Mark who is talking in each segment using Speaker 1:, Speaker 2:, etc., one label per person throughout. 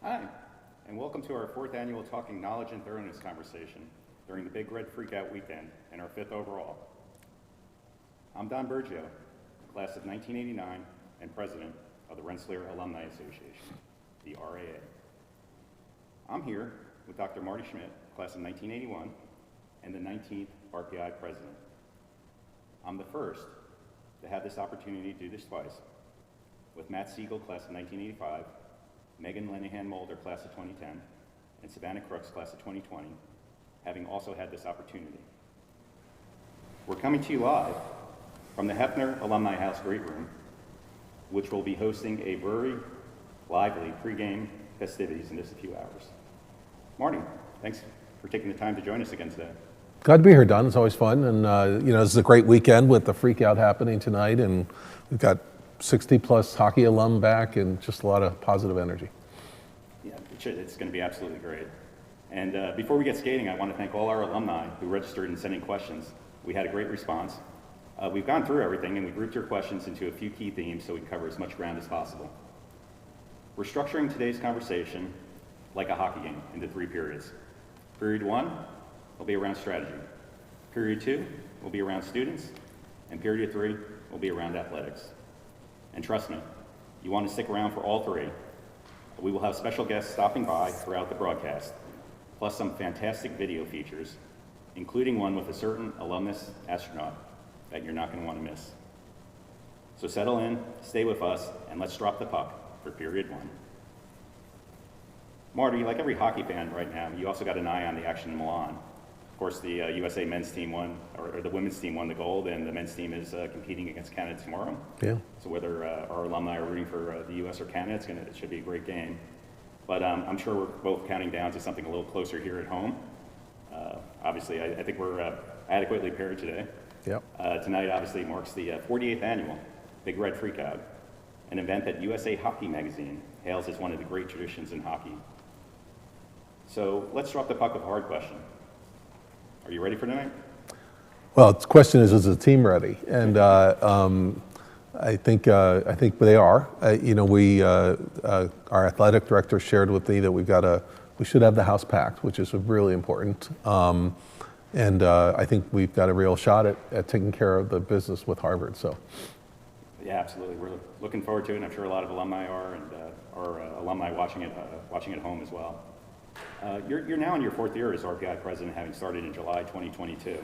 Speaker 1: Hi, and welcome to our 4th annual Talking Knowledge and Thoroughness conversation during the Big Red Freakout Weekend and our 5th overall. I'm Don Burgio, class of 1989 and president of the Rensselaer Alumni Association, the RAA. I'm here with Dr. Marty Schmidt, class of 1981, and the 19th RPI President. I'm the first to have this opportunity to do this twice, with Matt Siegel, class of 1985, Megan Linehan Mulder, class of 2010, and Savannah Crooks, class of 2020, having also had this opportunity. We're coming to you live from the Hefner Alumni House Great Room, which will be hosting a very lively pregame festivities in just a few hours. Marty, thanks for taking the time to join us again today.
Speaker 2: Glad to be here, Don. It's always fun, and this is a great weekend with the freak out happening tonight, and we've got 60 plus hockey alum back and just a lot of positive energy.
Speaker 1: Yeah, it's going to be absolutely great. And before we get skating, I want to thank all our alumni who registered and sent in questions. We had a great response. We've gone through everything, and we grouped your questions into a few key themes so we cover as much ground as possible. We're structuring today's conversation like a hockey game into 3 periods. Period 1 will be around strategy. Period 2 will be around students, and period 3 will be around athletics. And trust me, you want to stick around for all 3. We will have special guests stopping by throughout the broadcast, plus some fantastic video features, including one with a certain alumnus astronaut that you're not going to want to miss. So settle in, stay with us, and let's drop the puck for period 1. Marty, like every hockey fan right now, you also got an eye on the action in Milan. Of course, the USA men's team won, or the women's team won the gold, and the men's team is competing against Canada tomorrow.
Speaker 2: Yeah.
Speaker 1: So whether our alumni are rooting for the US or Canada, it should be a great game. But I'm sure we're both counting down to something a little closer here at home. Obviously, I think we're adequately prepared today.
Speaker 2: Yep.
Speaker 1: Tonight obviously marks the 48th annual Big Red Freakout, an event that USA Hockey Magazine hails as one of the great traditions in hockey. So let's drop the puck with a hard question. Are you ready for tonight?
Speaker 2: Well, the question is the team ready? And I think they are. Our athletic director shared with me that we should have the house packed, which is really important. And I think we've got a real shot at taking care of the business with Harvard. So.
Speaker 1: Yeah, absolutely. We're looking forward to it, and I'm sure a lot of alumni are, and our alumni watching at home as well. You're now in your 4th year as RPI President, having started in July 2022.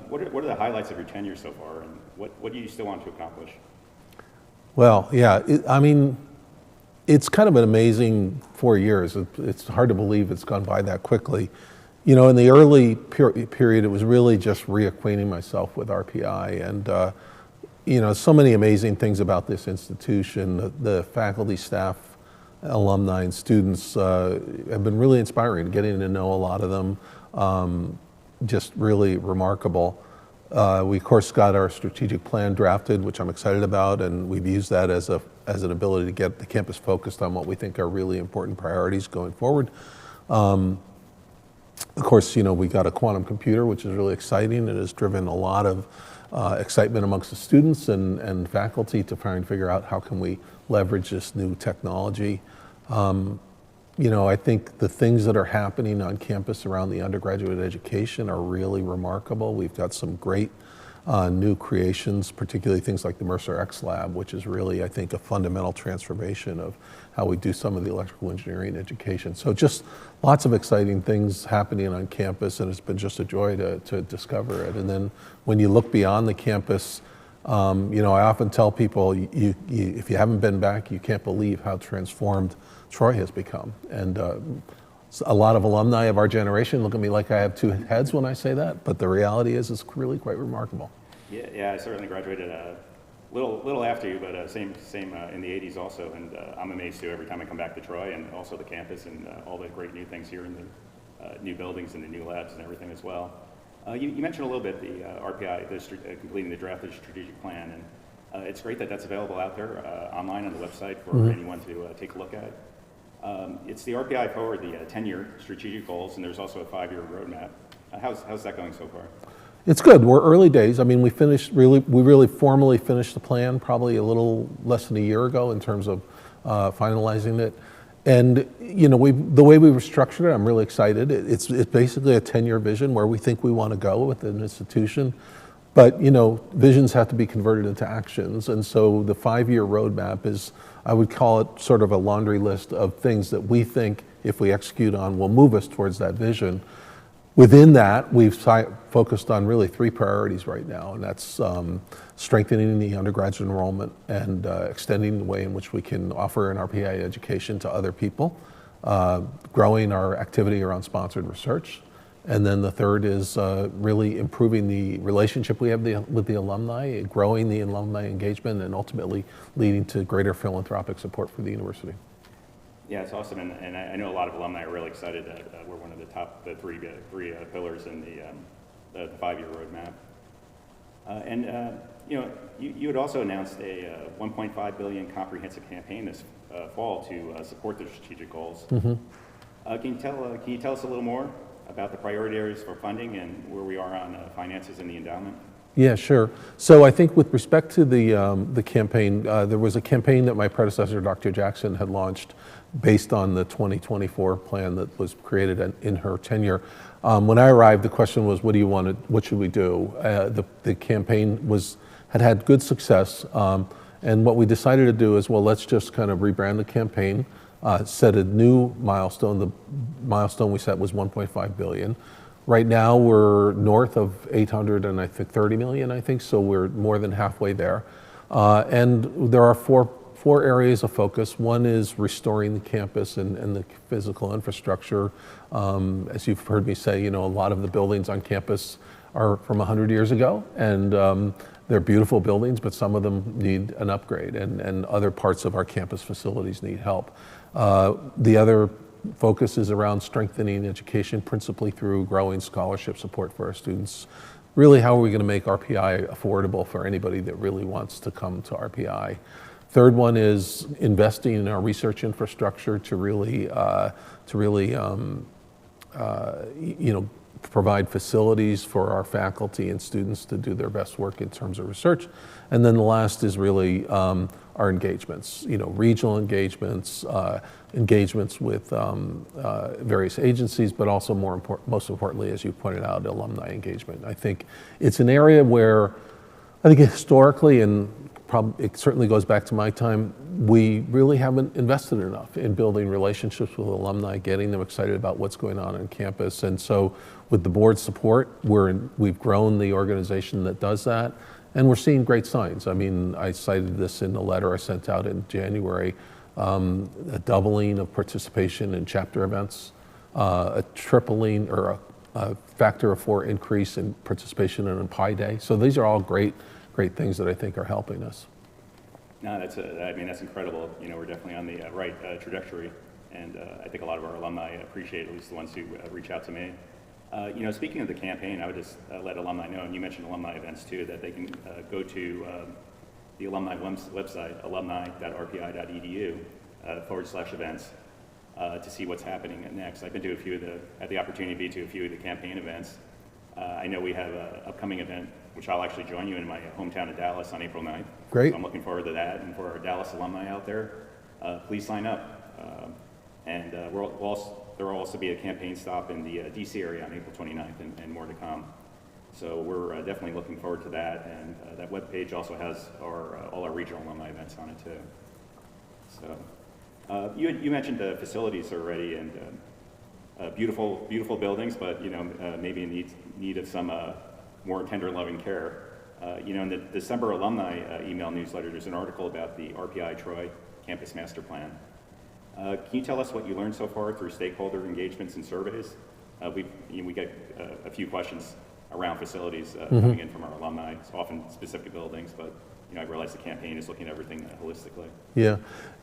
Speaker 1: What are the highlights of your tenure so far, and what do you still want to accomplish?
Speaker 2: Well, yeah, it's kind of an amazing 4 years. It's hard to believe it's gone by that quickly. In the early period, it was really just reacquainting myself with RPI, and so many amazing things about this institution. The faculty, staff, alumni, and students have been really inspiring, getting to know a lot of them, just really remarkable. We of course got our strategic plan drafted, which I'm excited about, and we've used that as an ability to get the campus focused on what we think are really important priorities going forward. Of course, we got a quantum computer, which is really exciting. It has driven a lot of excitement amongst the students and faculty to try and figure out how can we leverage this new technology. I think the things that are happening on campus around the undergraduate education are really remarkable. We've got some great new creations, particularly things like the Mercer X Lab, which is really, I think, a fundamental transformation of how we do some of the electrical engineering education. So just lots of exciting things happening on campus, and it's been just a joy to discover it. And then when you look beyond the campus, I often tell people, if you haven't been back, you can't believe how transformed Troy has become. And a lot of alumni of our generation look at me like I have 2 heads when I say that, but the reality is it's really quite remarkable.
Speaker 1: Yeah, I certainly graduated a little after you, but same in the 80s also, and I'm amazed too every time I come back to Troy, and also the campus and all the great new things here in the new buildings and the new labs and everything as well. You mentioned a little bit the RPI, completing the drafted strategic plan, and it's great that that's available out there online on the website for anyone to take a look at. It's the RPI Forward, the 10-year strategic goals, and there's also a 5-year roadmap. How's that going so far?
Speaker 2: It's good. We're early days. I mean, we really formally finished the plan probably a little less than a year ago in terms of finalizing it. And the way we were structured it, I'm really excited. It's basically a 10-year vision where we think we want to go with an institution. But visions have to be converted into actions. And so the 5-year roadmap is, I would call it sort of a laundry list of things that we think, if we execute on, will move us towards that vision. Within that, we've focused on really 3 priorities right now, and that's strengthening the undergraduate enrollment and extending the way in which we can offer an RPI education to other people, growing our activity around sponsored research, and then the third is really improving the relationship we have with the alumni, growing the alumni engagement, and ultimately leading to greater philanthropic support for the university.
Speaker 1: Yeah, it's awesome, and I know a lot of alumni are really excited that we're one of the three pillars in the 5-year roadmap. You had also announced a $1.5 billion comprehensive campaign this fall to support the strategic goals.
Speaker 2: Mm-hmm.
Speaker 1: Can you tell us a little more about the priority areas for funding and where we are on finances in the endowment?
Speaker 2: Yeah, sure. So I think with respect to the campaign, there was a campaign that my predecessor, Dr. Jackson, had launched based on the 2024 plan that was created in her tenure. When I arrived, the question was, what should we do? The campaign had good success, and what we decided to do is, well, let's just kind of rebrand the campaign, set a new milestone. The milestone we set was $1.5 billion. Right now, we're north of 830 million, I think, so we're more than halfway there. And there are four areas of focus. One is restoring the campus and the physical infrastructure. As you've heard me say, a lot of the buildings on campus are from 100 years ago, and they're beautiful buildings, but some of them need an upgrade, and other parts of our campus facilities need help. The other focus is around strengthening education, principally through growing scholarship support for our students. Really, how are we going to make RPI affordable for anybody that really wants to come to RPI? Third one is investing in our research infrastructure to really provide facilities for our faculty and students to do their best work in terms of research. And then the last is really our engagements, regional engagements, engagements with various agencies, but also most importantly, as you pointed out, alumni engagement. I think it's an area where I think historically, and it certainly goes back to my time, we really haven't invested enough in building relationships with alumni, getting them excited about what's going on campus. And so with the board's support, we've grown the organization that does that, and we're seeing great signs. I mean, I cited this in the letter I sent out in January, a doubling of participation in chapter events, a tripling or a factor of 4 increase in participation in a Pi Day. So these are all great things that I think are helping us.
Speaker 1: No, that's incredible. We're definitely on the right trajectory, and I think a lot of our alumni appreciate, at least the ones who reach out to me. Speaking of the campaign, I would just let alumni know, and you mentioned alumni events too, that they can go to the alumni website, alumni.rpi.edu/events, to see what's happening next. I've been to had the opportunity to a few of the campaign events. I know we have an upcoming event, which I'll actually join you in my hometown of Dallas on April 9th.
Speaker 2: Great.
Speaker 1: So I'm looking forward to that. And for our Dallas alumni out there, please sign up. There will also be a campaign stop in the DC area on April 29th and more to come. So we're definitely looking forward to that. And that webpage also has all our regional alumni events on it too. So you mentioned the facilities already, and beautiful buildings, but maybe in need of some more tender loving care. In the December alumni email newsletter, there's an article about the RPI Troy Campus Master Plan. Can you tell us what you learned so far through stakeholder engagements and surveys? We get a few questions around facilities coming in from our alumni. It's often specific buildings, but I realize the campaign is looking at everything holistically. Yeah.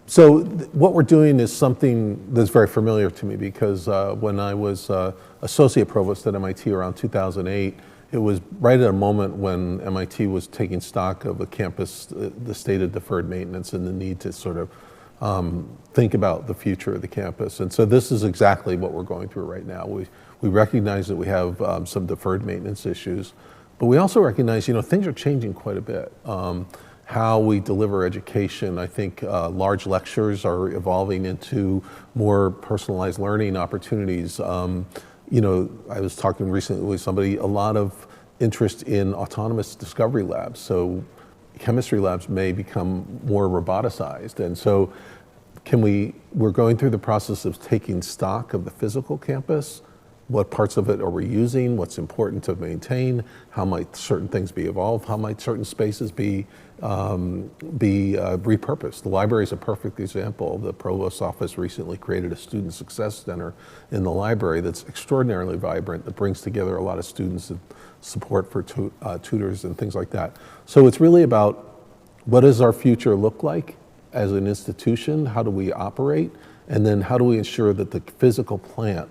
Speaker 2: So what we're doing is something that's very familiar to me, because when I was associate provost at MIT around 2008, it was right at a moment when MIT was taking stock of a campus, the state of deferred maintenance, and the need to sort of think about the future of the campus. And so this is exactly what we're going through right now. We recognize that we have some deferred maintenance issues, but we also recognize, things are changing quite a bit. how we deliver education. I think large lectures are evolving into more personalized learning opportunities. You know, I was talking recently with somebody, a lot of interest in autonomous discovery labs. So chemistry labs may become more roboticized. And so we're going through the process of taking stock of the physical campus. What parts of it are we using? What's important to maintain? How might certain things be evolved? How might certain spaces be repurposed? The library is a perfect example. The Provost's office recently created a student success center in the library that's extraordinarily vibrant, that brings together a lot of students and support for tutors and things like that. So it's really about what does our future look like as an institution? How do we operate? And then how do we ensure that the physical plant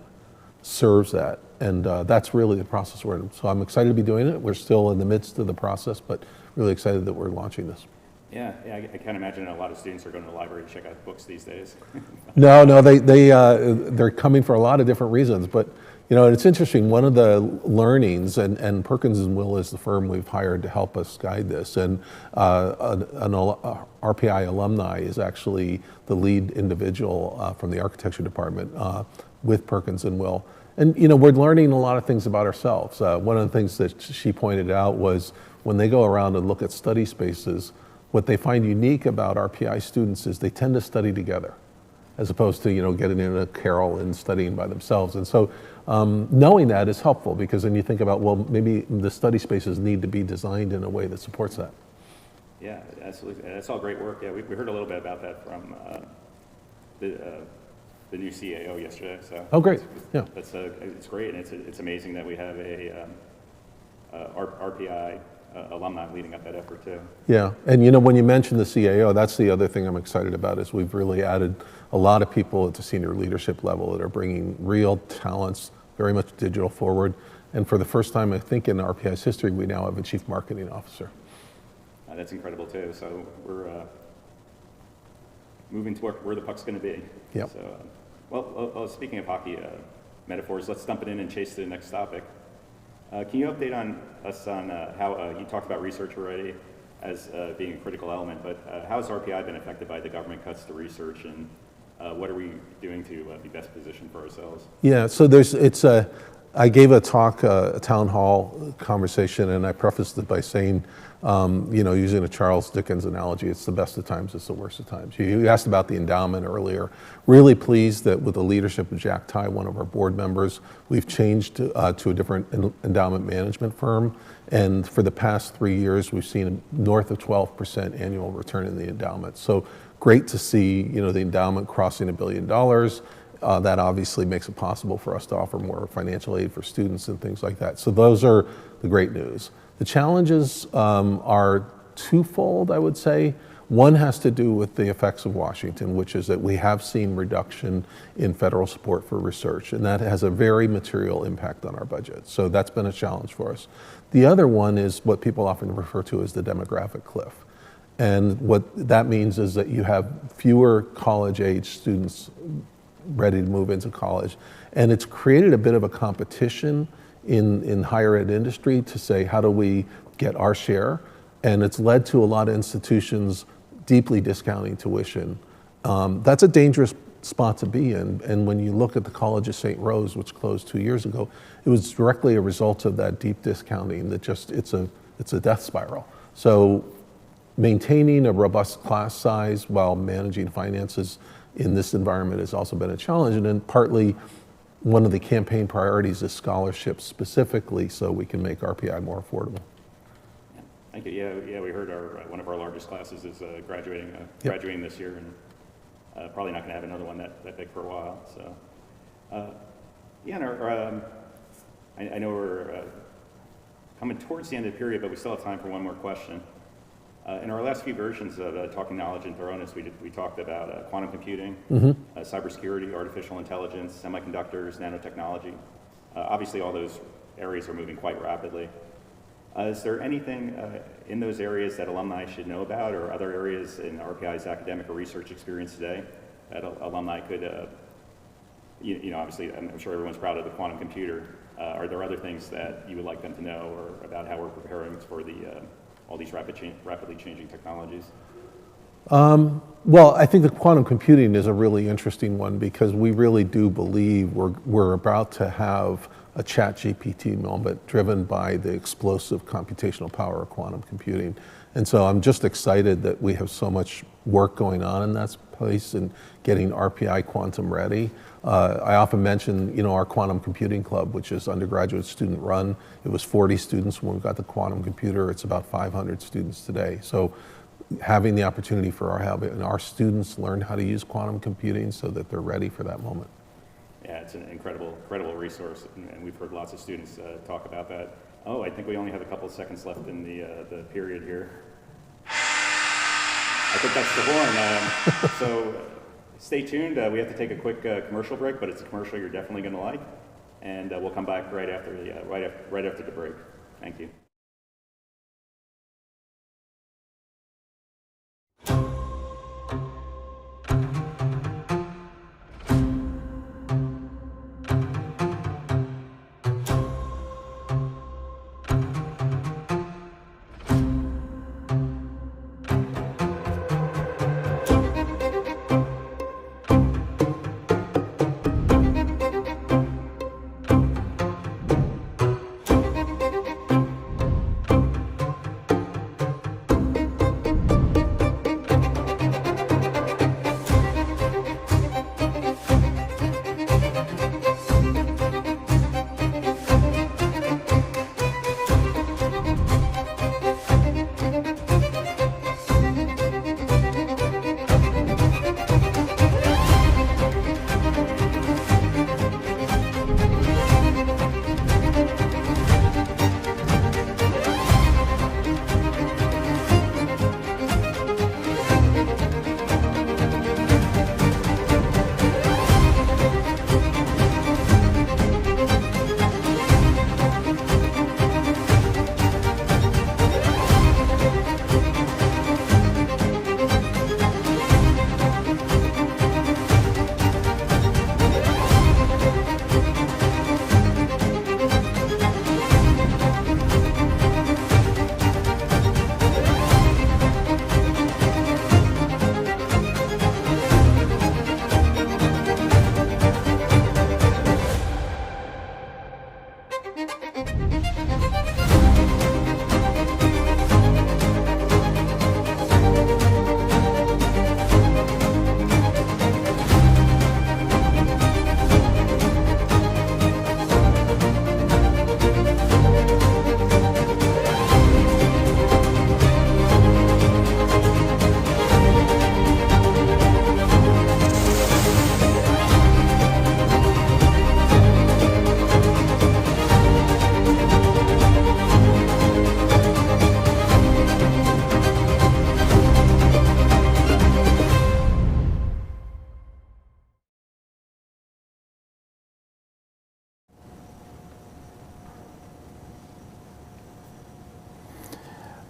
Speaker 2: serves that? And that's really the process we're in. So I'm excited to be doing it. We're still in the midst of the process, but really excited that we're launching this.
Speaker 1: Yeah, I can't imagine a lot of students are going to the library to check out books these days.
Speaker 2: No, they're coming for a lot of different reasons. But you know, it's interesting. One of the learnings, and Perkins & Will is the firm we've hired to help us guide this, and an RPI alumni is actually the lead individual from the architecture department with Perkins & Will. And you know, we're learning a lot of things about ourselves. One of the things that she pointed out was when they go around and look at study spaces, what they find unique about RPI students is they tend to study together, as opposed to, you know, getting in a carrel and studying by themselves. And so knowing that is helpful, because then you think about, well, maybe the study spaces need to be designed in a way that supports that.
Speaker 1: Yeah, absolutely. That's all great work. Yeah, we heard a little bit about that from the new CAO yesterday. So
Speaker 2: oh, great. Yeah,
Speaker 1: that's it's great, and it's amazing that we have a RPI alumni leading up that effort too.
Speaker 2: Yeah, and you know, when you mentioned the CAO, that's the other thing I'm excited about, is we've really added a lot of people at the senior leadership level that are bringing real talents, very much digital forward. And for the first time, I think in RPI's history, we now have a chief marketing officer.
Speaker 1: That's incredible too. So we're moving to where the puck's going to be.
Speaker 2: Yeah.
Speaker 1: So, well, speaking of hockey metaphors, let's dump it in and chase to the next topic. Can you update us on how you talked about research already as being a critical element, but how has RPI been affected by the government cuts to research, and what are we doing to be best positioned for ourselves? Yeah, so I gave a talk, a town hall conversation, and I prefaced it by saying, you know, using a Charles Dickens analogy, it's the best of times, it's the worst of times. You asked about the endowment earlier. Really pleased that with the leadership of Jack Ty, one of our board members, we've changed to a different endowment management firm. And for the past 3 years, we've seen north of 12% annual return in the endowment. So great to see, you know, the endowment crossing $1 billion. That obviously makes it possible for us to offer more financial aid for students and things like that. So those are the great news. The challenges are twofold, I would say. One has to do with the effects of Washington, which is that we have seen reduction in federal support for research, and that has a very material impact on our budget. So that's been a challenge for us. The other one is what people often refer to as the demographic cliff. And what that means is that you have fewer college-age students ready to move into college. And it's created a bit of a competition in higher ed industry to say, how do we get our share? And it's led to a lot of institutions deeply discounting tuition. That's a dangerous spot to be in. And when you look at the College of St. Rose, which closed 2 years ago, it was directly a result of that deep discounting that just, it's a death spiral. So maintaining a robust class size while managing finances in this environment has also been a challenge. And then partly one of the campaign priorities is scholarships specifically so we can make RPI more affordable. Thank you. Yeah, we heard one of our largest classes is graduating this year, and probably not going to have another one that big for a while. So, and I know we're coming towards the end of the period, but we still have time for one more question. In our last few versions of Talking Knowledge and Thoroughness, we talked about quantum computing, cybersecurity, artificial intelligence, semiconductors, nanotechnology. Obviously, all those areas are moving quite rapidly. Is there anything in those areas that alumni should know about, or other areas in RPI's academic or research experience today that alumni could, you know, obviously, I'm sure everyone's proud of the quantum computer. Are there other things that you would like them to know, or about how we're preparing for the all these rapidly changing technologies?
Speaker 2: Well, I think the quantum computing is a really interesting one because we really do believe we're about to have a ChatGPT moment driven by the explosive computational power of quantum computing. And so I'm just excited that we have so much work going on in that place and getting RPI quantum ready. I often mention, our quantum computing club, which is undergraduate student run. It was 40 students when we got the quantum computer. It's about 500 students today. So having the opportunity for our students learn how to use quantum computing so that they're ready for that moment.
Speaker 1: Yeah, it's an incredible resource, and we've heard lots of students talk about that. Oh, I think we only have a couple of seconds left in the period here. I think that's the horn. So stay tuned. We have to take a quick commercial break, but it's a commercial you're definitely going to like, and we'll come back right after the break. Thank you.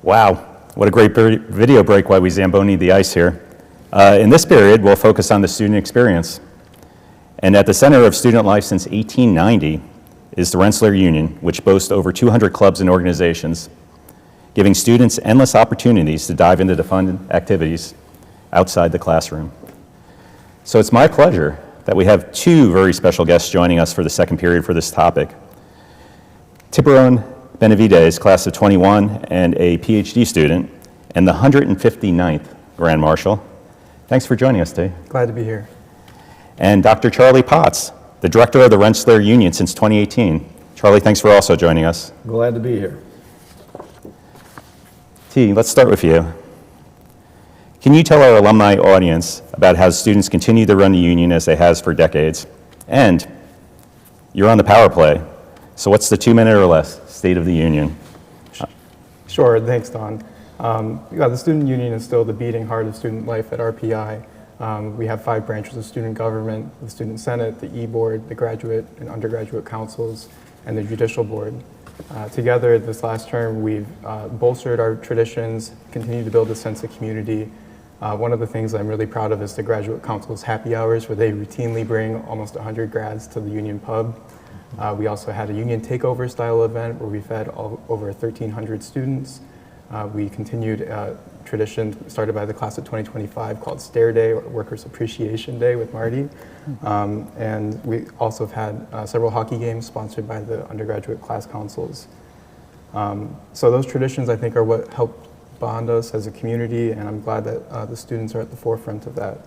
Speaker 3: Wow, what a great video break while we Zamboni the ice here. In this period, we'll focus on the student experience. And at the center of student life since 1890 is the Rensselaer Union, which boasts over 200 clubs and organizations, giving students endless opportunities to dive into the fun activities outside the classroom. So it's my pleasure that we have two very special guests joining us for the second period for this topic. Tiburon Benavides, class of 21, and a PhD student, and the 159th Grand Marshal. Thanks for joining us today.
Speaker 4: Glad to be here.
Speaker 3: And Dr. Charlie Potts, the director of the Rensselaer Union since 2018. Charlie, thanks for also joining us.
Speaker 5: Glad to be here.
Speaker 3: T, let's start with you. Can you tell our alumni audience about how students continue to run the union as they have for decades? And you're on the power play, so what's the 2-minute or less State of the Union?
Speaker 4: Sure, thanks, Don. The student union is still the beating heart of student life at RPI. We have 5 branches of student government: the Student Senate, the E-Board, the graduate and undergraduate councils, and the judicial board. Together this last term, we've bolstered our traditions, continued to build a sense of community. One of the things I'm really proud of is the graduate council's happy hours, where they routinely bring almost 100 grads to the union pub. We also had a union takeover style event where we fed over 1,300 students. We continued a tradition started by the class of 2025 called Stair Day, or Workers Appreciation Day with Marty. And we also have had several hockey games sponsored by the undergraduate class councils. So those traditions, I think, are what help bond us as a community, and I'm glad that the students are at the forefront of that.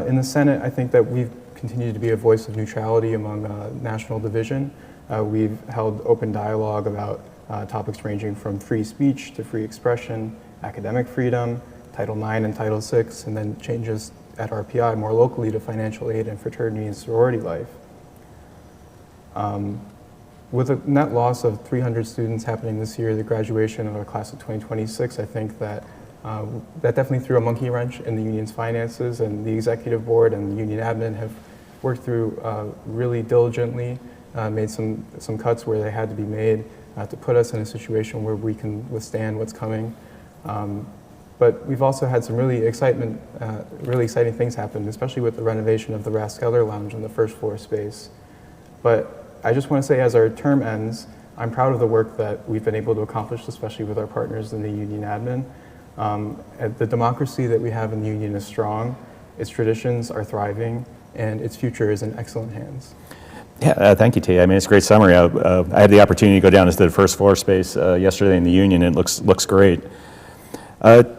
Speaker 4: In the Senate, I think that we've continued to be a voice of neutrality among national division. We've held open dialogue about topics ranging from free speech to free expression, academic freedom, Title IX and Title VI, and then changes at RPI more locally to financial aid and fraternity and sorority life. With a net loss of 300 students happening this year, the graduation of our class of 2026, I think that that definitely threw a monkey wrench in the union's finances, and the executive board and the union admin have worked through really diligently, made some cuts where they had to be made to put us in a situation where we can withstand what's coming. But we've also had some really exciting things happen, especially with the renovation of the Rensselaer Lounge on the first floor space. But I just want to say, as our term ends, I'm proud of the work that we've been able to accomplish, especially with our partners in the union admin. And the democracy that we have in the union is strong, its traditions are thriving, and its future is in excellent hands.
Speaker 3: Yeah, thank you, T. I mean, it's a great summary. I had the opportunity to go down into the first floor space yesterday in the union, and it looks great.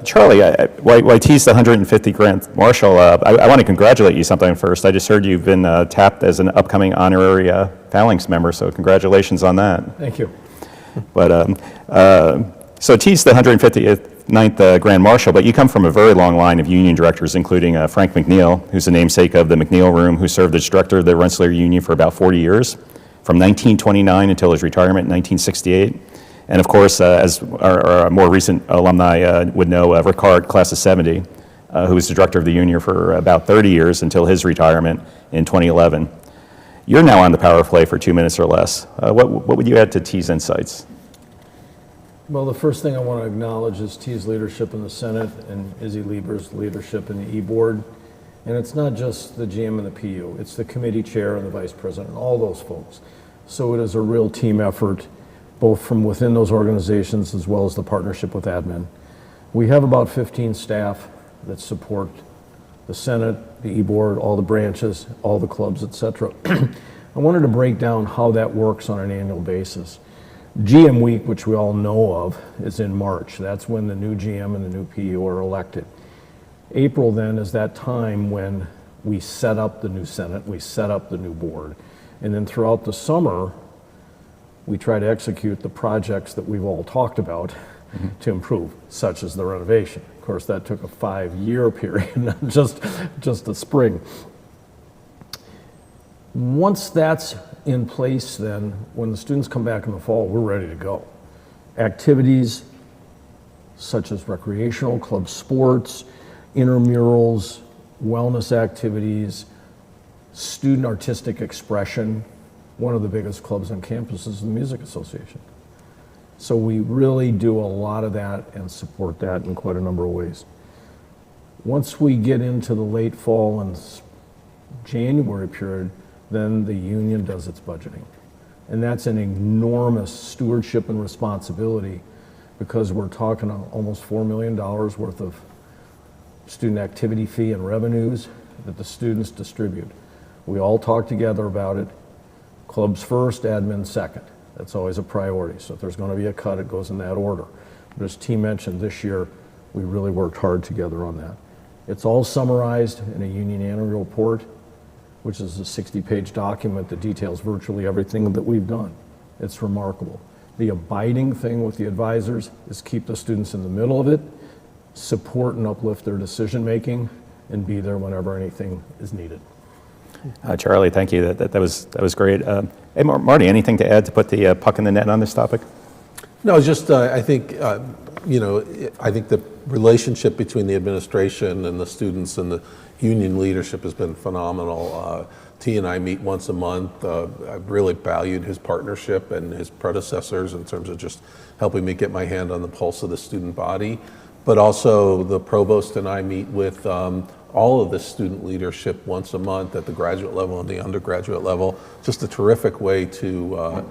Speaker 3: Charlie, why tease the 150 Grand Marshal? I want to congratulate you something first. I just heard you've been tapped as an upcoming honorary Phalanx member, so congratulations on that.
Speaker 2: Thank you.
Speaker 3: But so tease the 159th Grand Marshal, but you come from a very long line of union directors, including Frank McNeil, who's the namesake of the McNeil Room, who served as director of the Rensselaer Union for about 40 years, from 1929 until his retirement in 1968. And of course, as our more recent alumni would know, Ricard, class of 70, who was the director of the union for about 30 years until his retirement in 2011. You're now on the power play for 2 minutes or less. What would you add to T's insights?
Speaker 5: Well, the first thing I want to acknowledge is T's leadership in the Senate and Izzy Lieber's leadership in the E-Board. And it's not just the GM and the PU, it's the committee chair and the vice president, all those folks. So it is a real team effort, both from within those organizations as well as the partnership with admin. We have about 15 staff that support the Senate, the E-Board, all the branches, all the clubs, et cetera. I wanted to break down how that works on an annual basis. GM Week, which we all know of, is in March. That's when the new GM and the new PU are elected. April then is that time when we set up the new Senate, we set up the new board. And then throughout the summer, we try to execute the projects that we've all talked about to improve, such as the renovation. Of course, that took a 5-year period, not just the spring. Once that's in place, then, when the students come back in the fall, we're ready to go. Activities such as recreational, club sports, intramurals, wellness activities, student artistic expression. One of the biggest clubs on campus is the Music Association. So we really do a lot of that and support that in quite a number of ways. Once we get into the late fall and January period, then the union does its budgeting. And that's an enormous stewardship and responsibility, because we're talking almost $4 million worth of student activity fee and revenues that the students distribute. We all talk together about it. Clubs first, admin second. That's always a priority. So if there's going to be a cut, it goes in that order. But as T mentioned, this year, we really worked hard together on that. It's all summarized in a union annual report, which is a 60-page document that details virtually everything that we've done. It's remarkable. The abiding thing with the advisors is keep the students in the middle of it, support and uplift their decision-making, and be there whenever anything is needed.
Speaker 3: Charlie, thank you. That was great. Hey, Marty, anything to add to put the puck in the net on this topic?
Speaker 2: No, just I think, I think the relationship between the administration and the students and the union leadership has been phenomenal. T and I meet once a month. I've really valued his partnership and his predecessors in terms of just helping me get my hand on the pulse of the student body. But also the provost and I meet with all of the student leadership once a month at the graduate level and the undergraduate level. Just a terrific way to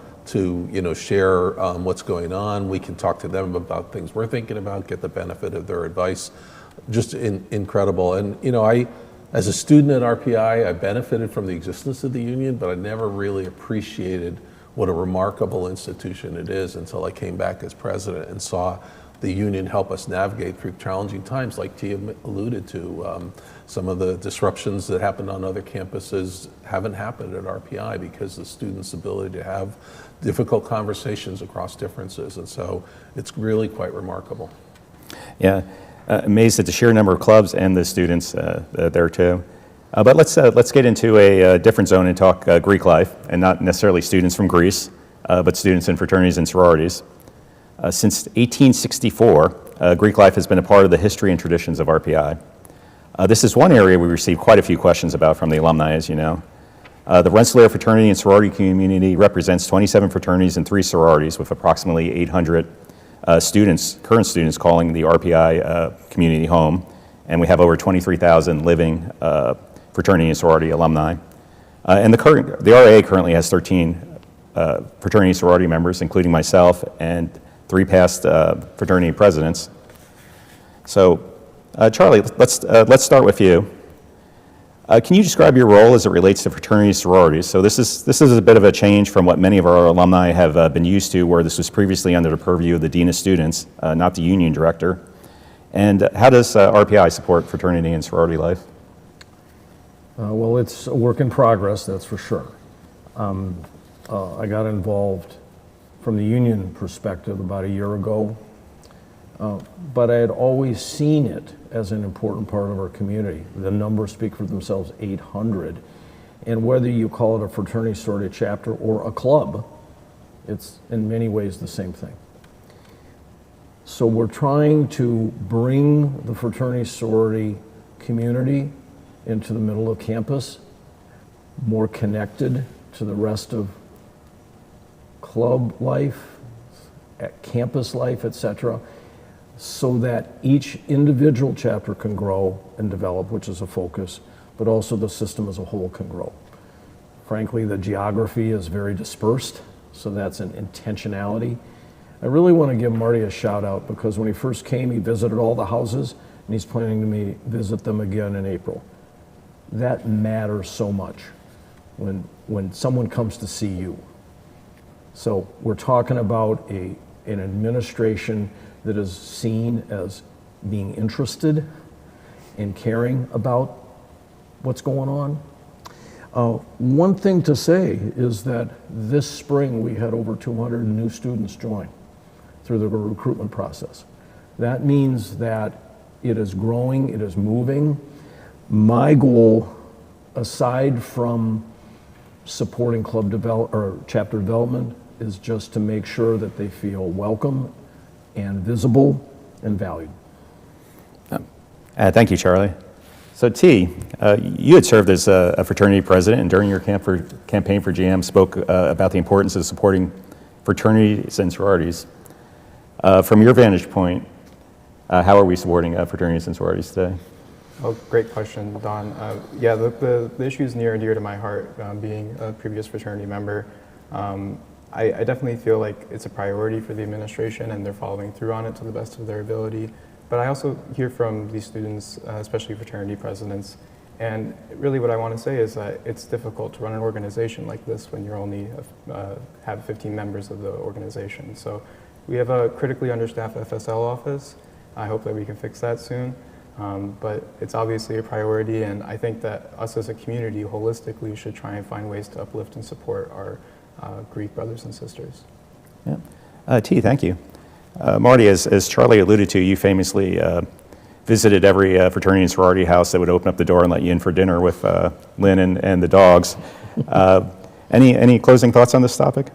Speaker 2: share what's going on. We can talk to them about things we're thinking about, get the benefit of their advice. Just incredible. And as a student at RPI, I benefited from the existence of the union, but I never really appreciated what a remarkable institution it is until I came back as president and saw the union help us navigate through challenging times, like Tia alluded to. Some of the disruptions that happened on other campuses haven't happened at RPI because the students' ability to have difficult conversations across differences. And so it's really quite remarkable.
Speaker 3: Yeah, amazed at the sheer number of clubs and the students there too. But let's get into a different zone and talk Greek life, and not necessarily students from Greece, but students in fraternities and sororities. Since 1864, Greek life has been a part of the history and traditions of RPI. This is one area we received quite a few questions about from the alumni, as you know. The Rensselaer fraternity and sorority community represents 27 fraternities and 3 sororities with approximately 800 current students calling the RPI community home, and we have over 23,000 living fraternity and sorority alumni. And the RAA currently has 13 fraternity and sorority members, including myself and 3 past fraternity presidents. So, Charlie, let's start with you. Can you describe your role as it relates to fraternities and sororities? So this is a bit of a change from what many of our alumni have been used to, where this was previously under the purview of the Dean of Students, not the union director. And how does RPI support fraternity and sorority life?
Speaker 5: Well, it's a work in progress, that's for sure. I got involved from the union perspective about a year ago, but I had always seen it as an important part of our community. The numbers speak for themselves, 800. And whether you call it a fraternity sorority chapter or a club, it's in many ways the same thing. So we're trying to bring the fraternity sorority community into the middle of campus, more connected to the rest of club life, at campus life, etc., so that each individual chapter can grow and develop, which is a focus, but also the system as a whole can grow. Frankly, the geography is very dispersed, so that's an intentionality. I really want to give Marty a shout out because when he first came, he visited all the houses, and he's planning to visit them again in April. That matters so much when someone comes to see you. So we're talking about an administration that is seen as being interested and caring about what's going on. One thing to say is that this spring we had over 200 new students join through the recruitment process. That means that it is growing, it is moving. My goal, aside from supporting club or chapter development, is just to make sure that they feel welcome and visible and valued.
Speaker 3: Thank you, Charlie. So T, you had served as a fraternity president, and during your campaign for GM spoke about the importance of supporting fraternities and sororities. From your vantage point, how are we supporting fraternities and sororities today?
Speaker 4: Oh, great question, Don. Yeah, the issue is near and dear to my heart, being a previous fraternity member. I definitely feel like it's a priority for the administration and they're following through on it to the best of their ability. But I also hear from these students, especially fraternity presidents, and really what I want to say is that it's difficult to run an organization like this when you're only have 15 members of the organization. So we have a critically understaffed FSL office. I hope that we can fix that soon. But it's obviously a priority, and I think that us as a community holistically should try and find ways to uplift and support our Greek brothers and sisters.
Speaker 3: Yeah. T, thank you. Marty, as Charlie alluded to, you famously visited every fraternity and sorority house that would open up the door and let you in for dinner with Lynn and the dogs. Any closing thoughts on this topic?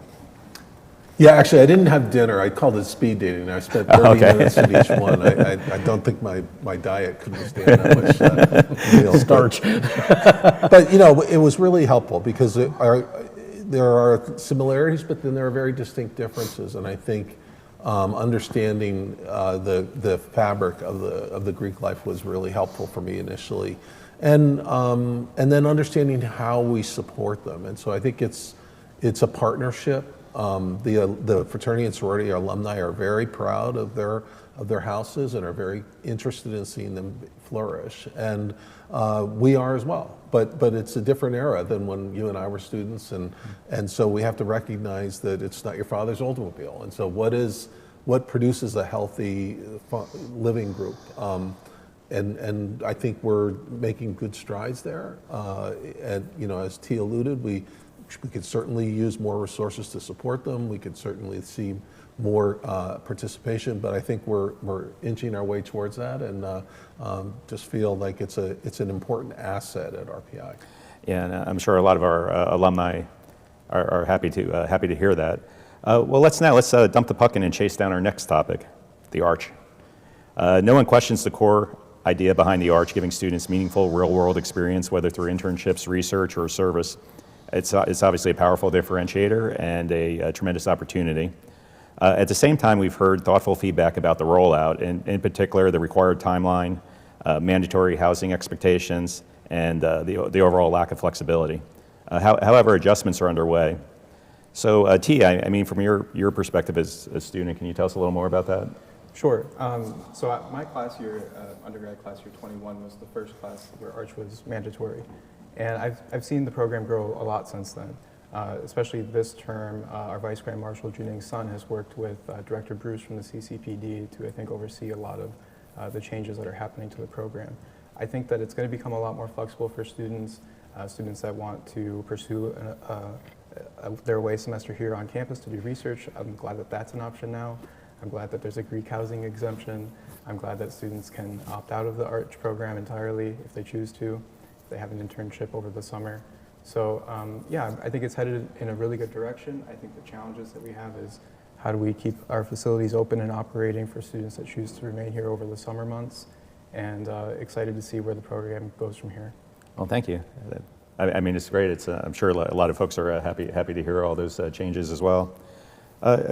Speaker 2: Yeah, actually, I didn't have dinner. I called it speed dating. I spent 30 minutes in each one. I don't think my diet could withstand that much meal.
Speaker 5: Starch.
Speaker 2: But, it was really helpful because there are similarities, but then there are very distinct differences. And I think understanding the fabric of the Greek life was really helpful for me initially. and then understanding how we support them. And so I think it's a partnership. The fraternity and sorority alumni are very proud of their houses and are very interested in seeing them flourish, and we are as well. But it's a different era than when you and I were students, and so we have to recognize that it's not your father's Oldsmobile. And so what produces a healthy living group? And I think we're making good strides there. And as T alluded, we could certainly use more resources to support them. We could certainly see more participation, but I think we're inching our way towards that, and just feel like it's an important asset at RPI.
Speaker 3: Yeah, and I'm sure a lot of our alumni are happy to hear that. Well, let's dump the puck in and chase down our next topic, the Arch. No one questions the core idea behind the Arch, giving students meaningful real-world experience, whether through internships, research, or service. It's obviously a powerful differentiator and a tremendous opportunity. At the same time, we've heard thoughtful feedback about the rollout, and in particular, the required timeline, mandatory housing expectations, and the overall lack of flexibility. However, adjustments are underway. So T, I mean, from your perspective as a student, can you tell us a little more about that?
Speaker 4: Sure. So my class year, undergrad class year 21, was the first class where Arch was mandatory. And I've seen the program grow a lot since then. Especially this term, our Vice Grand Marshal Juning's son has worked with Director Bruce from the CCPD to, I think, oversee a lot of the changes that are happening to the program. I think that it's going to become a lot more flexible for students that want to pursue their away semester here on campus to do research. I'm glad that that's an option now. I'm glad that there's a Greek housing exemption. I'm glad that students can opt out of the Arch program entirely if they choose to, if they have an internship over the summer. So yeah, I think it's headed in a really good direction. I think the challenges that we have is how do we keep our facilities open and operating for students that choose to remain here over the summer months, and excited to see where the program goes from here.
Speaker 3: Well, thank you. I mean, it's great. I'm sure a lot of folks are happy to hear all those changes as well.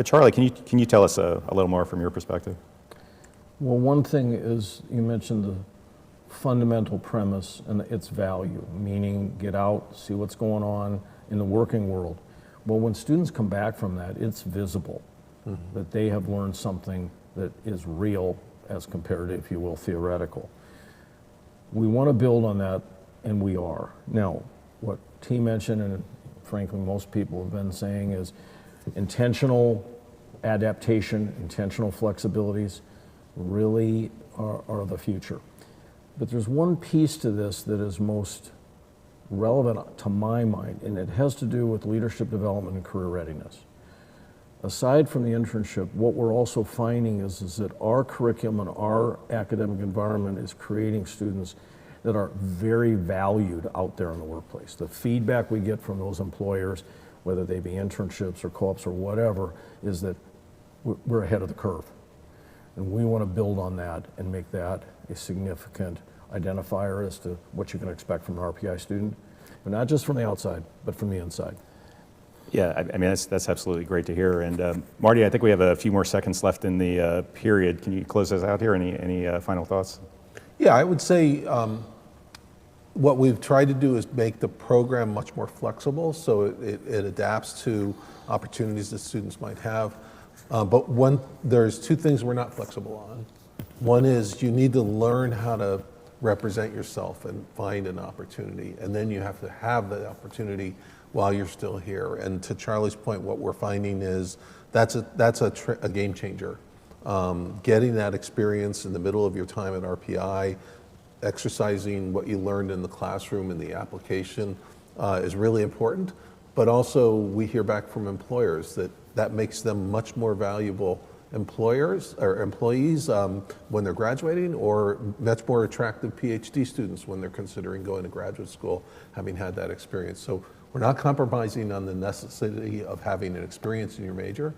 Speaker 3: Charlie, can you tell us a little more from your perspective?
Speaker 5: Well, one thing is you mentioned the fundamental premise and its value, meaning get out, see what's going on in the working world. Well, when students come back from that, it's visible that they have learned something that is real as compared to, if you will, theoretical. We want to build on that, and we are. Now, what T mentioned, and frankly most people have been saying, is intentional adaptation, intentional flexibilities really are the future. But there's one piece to this that is most relevant to my mind, and it has to do with leadership development and career readiness. Aside from the internship, what we're also finding is that our curriculum and our academic environment is creating students that are very valued out there in the workplace. The feedback we get from those employers, whether they be internships or co-ops or whatever, is that we're ahead of the curve. And we want to build on that and make that a significant identifier as to what you can expect from an RPI student, but not just from the outside, but from the inside.
Speaker 3: Yeah, I mean, that's absolutely great to hear. And Marty, I think we have a few more seconds left in the period. Can you close us out here? Any final thoughts?
Speaker 2: Yeah, I would say what we've tried to do is make the program much more flexible so it adapts to opportunities that students might have. But there's two things we're not flexible on. One is you need to learn how to represent yourself and find an opportunity, and then you have to have the opportunity while you're still here. And to Charlie's point, what we're finding is that's a game changer. Getting that experience in the middle of your time at RPI, exercising what you learned in the classroom and the application is really important. But also we hear back from employers that makes them much more valuable employees when they're graduating, or much more attractive PhD students when they're considering going to graduate school, having had that experience. So we're not compromising on the necessity of having an experience in your major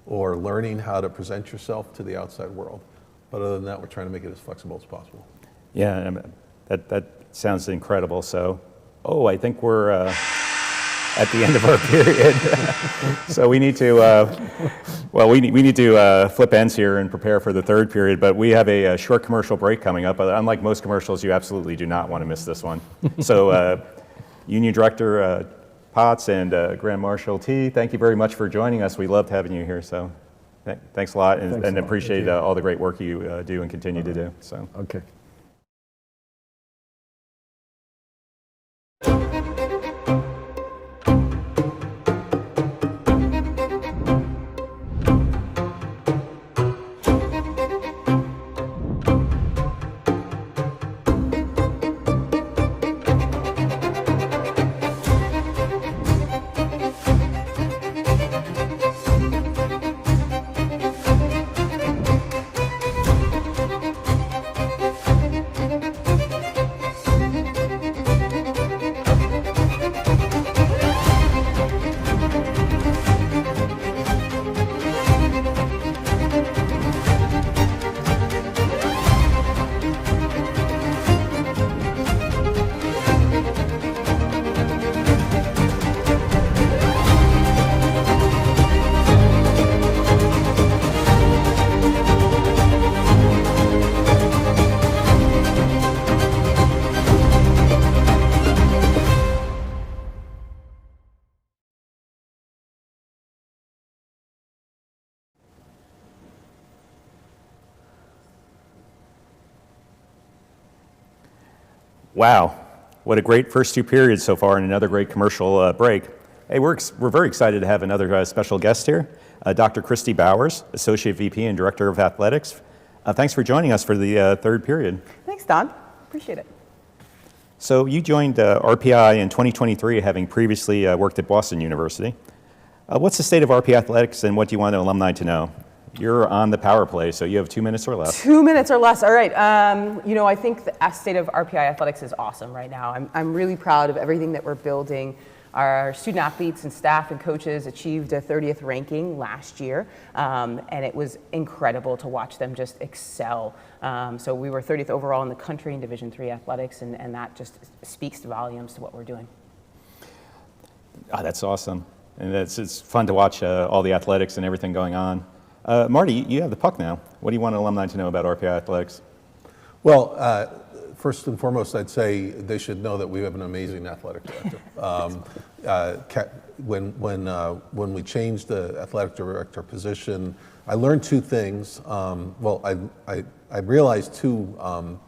Speaker 2: or learning how to present yourself to the outside world. But other than that, we're trying to make it as flexible as possible.
Speaker 3: Yeah, that sounds incredible. So, I think we're at the end of our period. So we need to, we need to flip ends here and prepare for the third period, but we have a short commercial break coming up. Unlike most commercials, you absolutely do not want to miss this one. So Union Director Potts and Grand Marshal T, thank you very much for joining us. We loved having you here, so thanks a lot, and appreciate all the great work you do and continue to do. So.
Speaker 5: Okay.
Speaker 3: Wow, what a great first two periods so far and another great commercial break. Hey, we're very excited to have another special guest here, Dr. Christy Bowers, Associate VP and Director of Athletics. Thanks for joining us for the third period.
Speaker 6: Thanks, Don. Appreciate it.
Speaker 3: So you joined RPI in 2023, having previously worked at Boston University. What's the state of RPI athletics and what do you want alumni to know? You're on the power play, so you have 2 minutes or less.
Speaker 6: 2 minutes or less. All right. I think the state of RPI athletics is awesome right now. I'm really proud of everything that we're building. Our student athletes and staff and coaches achieved a 30th ranking last year, and it was incredible to watch them just excel. So we were 30th overall in the country in Division III athletics, and that just speaks volumes to what we're doing.
Speaker 3: Oh, that's awesome. And it's fun to watch all the athletics and everything going on. Marty, you have the puck now. What do you want alumni to know about RPI athletics?
Speaker 2: Well, first and foremost, I'd say they should know that we have an amazing athletic director. When we changed the athletic director position, I learned two things. I realized two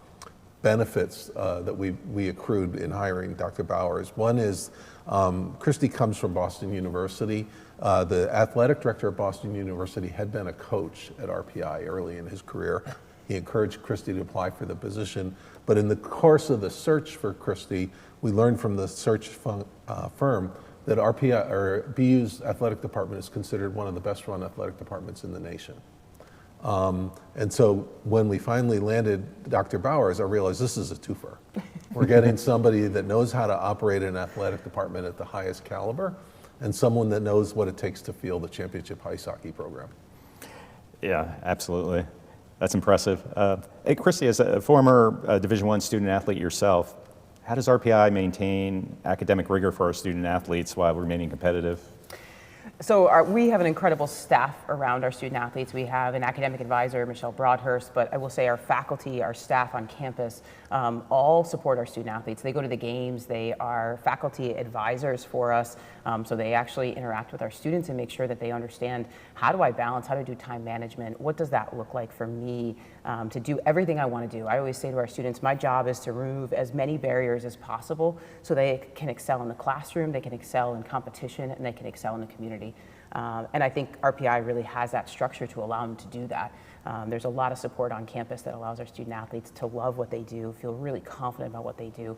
Speaker 2: benefits that we accrued in hiring Dr. Bowers. One is Christy comes from Boston University. The athletic director at Boston University had been a coach at RPI early in his career. He encouraged Christy to apply for the position, but in the course of the search for Christy, we learned from the search firm that RPI, or BU's athletic department, is considered one of the best run athletic departments in the nation. And so when we finally landed Dr. Bowers, I realized this is a twofer. We're getting somebody that knows how to operate an athletic department at the highest caliber, and someone that knows what it takes to field a championship ice hockey program.
Speaker 3: Yeah, absolutely. That's impressive. Hey, Christy, as a former Division I student athlete yourself, how does RPI maintain academic rigor for our student athletes while remaining competitive?
Speaker 6: So we have an incredible staff around our student athletes. We have an academic advisor, Michelle Broadhurst, but I will say our faculty, our staff on campus, all support our student athletes. They go to the games, they are faculty advisors for us, so they actually interact with our students and make sure that they understand, how do I balance, how to do time management, what does that look like for me to do everything I want to do. I always say to our students, my job is to remove as many barriers as possible so they can excel in the classroom, they can excel in competition, and they can excel in the community. And I think RPI really has that structure to allow them to do that. There's a lot of support on campus that allows our student athletes to love what they do, feel really confident about what they do.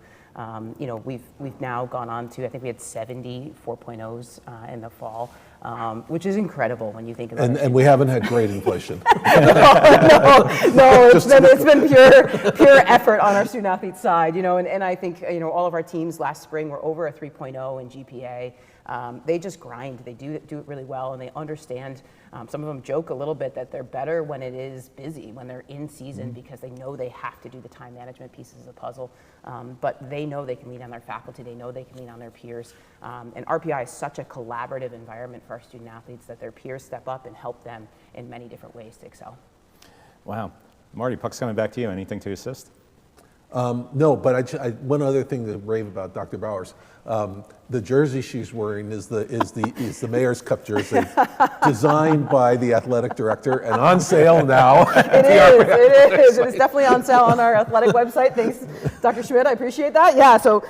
Speaker 6: We've now gone on to, I think we had 70 4.0s in the fall, which is incredible when you think about it.
Speaker 2: And we haven't had grade inflation.
Speaker 6: No, it's been pure effort on our student athlete side, and I think, all of our teams last spring were over a 3.0 in GPA. They just grind, they do it really well, and they understand Some of them joke a little bit that they're better when it is busy, when they're in season, because they know they have to do the time management pieces of the puzzle. But they know they can lean on their faculty, they know they can lean on their peers. And RPI is such a collaborative environment for our student athletes that their peers step up and help them in many different ways to excel.
Speaker 3: Wow. Marty, puck's coming back to you. Anything to assist?
Speaker 2: No, but one other thing to rave about Dr. Bowers. The jersey she's wearing is the Mayor's Cup jersey, designed by the athletic director and on sale now.
Speaker 6: It is. It is definitely on sale on our athletic website. Thanks, Dr. Schmidt. I appreciate that. Yeah. So,